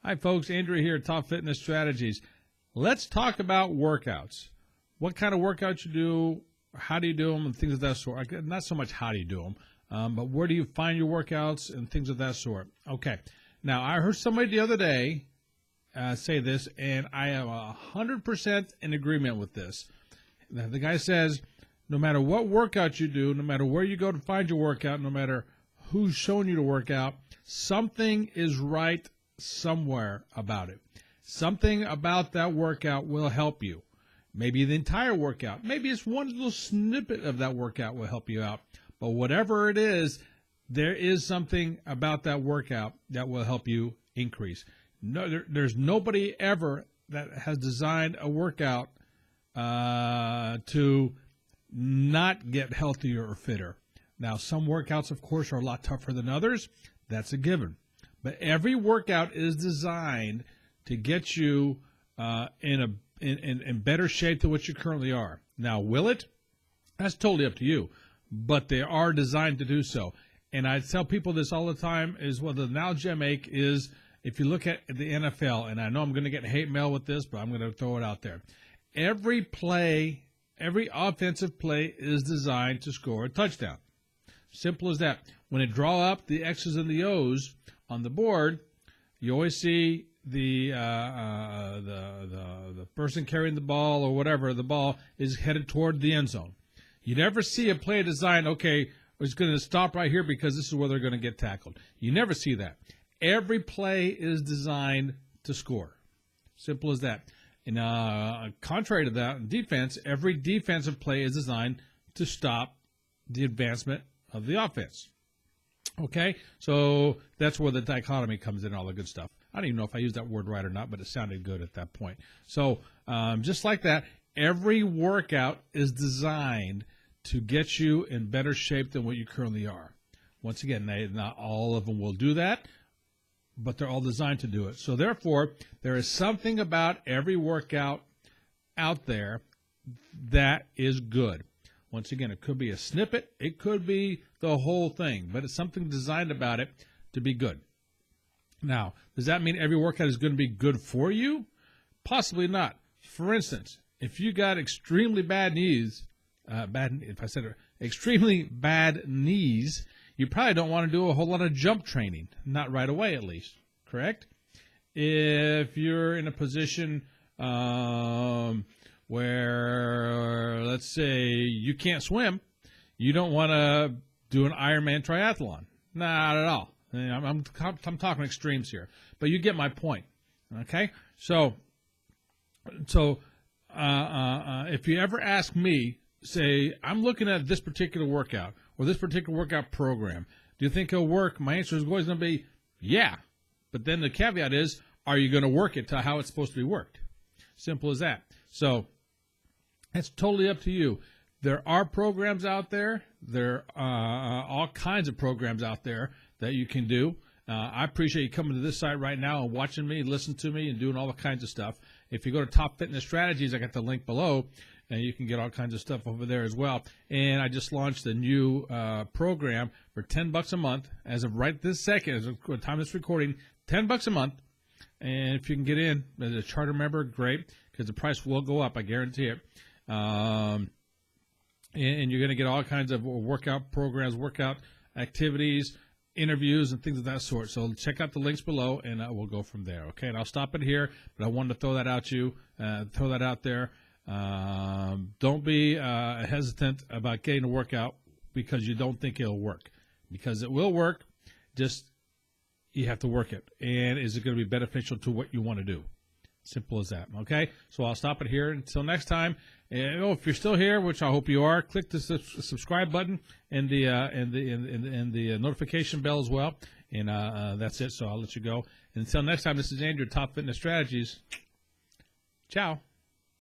Hi, folks. Andrew here at Top Fitness Strategies. Let's talk about workouts. What kind of workouts you do, how do you do them, and things of that sort. Not so much how do you do them, but where do you find your workouts and things of that sort. Okay. Now, I heard somebody the other day say this, and I am 100% in agreement with this. The guy says, no matter what workout you do, no matter where you go to find your workout, no matter who's showing you to work out, something is right somewhere about it. Something about that workout will help you. Maybe the entire workout. Maybe it's one little snippet of that workout will help you out. But whatever it is, there is something about that workout that will help you increase. No, there's nobody ever that has designed a workout to not get healthier or fitter. Now, some workouts, of course, are a lot tougher than others. That's a given. But every workout is designed to get you in better shape than what you currently are. Now, will it? That's totally up to you. But they are designed to do so. And I tell people this all the time is what the analogy I make is if you look at the NFL, and I know I'm going to get hate mail with this, but I'm going to throw it out there. Every play, every offensive play is designed to score a touchdown. Simple as that. When they draw up the X's and the O's on the board, you always see the person carrying the ball or whatever, the ball is headed toward the end zone. You never see a play designed, okay, it's going to stop right here because this is where they're going to get tackled. You never see that. Every play is designed to score. Simple as that. And contrary to that, in defense, every defensive play is designed to stop the advancement of the offense. Okay? So that's where the dichotomy comes in, all the good stuff. I don't even know if I used that word right or not, but it sounded good at that point. So just like that, every workout is designed to get you in better shape than what you currently are. Once again, not all of them will do that, but they're all designed to do it. So therefore, there is something about every workout out there that is good. Once again, it could be a snippet. It could be the whole thing, but it's something designed about it to be good. Now, does that mean every workout is going to be good for you? Possibly not. For instance, if you got extremely bad knees, extremely bad knees, you probably don't want to do a whole lot of jump training, not right away at least, correct? If you're in a position where, let's say, you can't swim, you don't want to do an Ironman triathlon. Not at all. I'm talking extremes here, but you get my point, okay? So if you ever ask me, say, I'm looking at this particular workout or this particular workout program, do you think it'll work? My answer is always going to be, yeah. But then the caveat is, are you going to work it to how it's supposed to be worked? Simple as that. So it's totally up to you. There are programs out there. There are all kinds of programs out there that you can do. I appreciate you coming to this site right now and watching me, listening to me, and doing all the kinds of stuff. If you go to Top Fitness Strategies, I got the link below, and you can get all kinds of stuff over there as well. And I just launched a new program for $10 a month. As of right this second, as of the time of this recording, $10 a month. And if you can get in as a charter member, great, because the price will go up, I guarantee it. And you're going to get all kinds of workout programs, workout activities, interviews, and things of that sort. So check out the links below, and we'll go from there. Okay, and I'll stop it here, but I wanted to throw that out there. Don't be hesitant about getting a workout because you don't think it'll work, because it will work. Just you have to work it, and is it going to be beneficial to what you want to do? Simple as that. Okay, so I'll stop it here until next time. And if you're still here, which I hope you are, click the subscribe button and the notification bell as well. And that's it. So I'll let you go. And until next time, this is Andrew, Top Fitness Strategies. Ciao.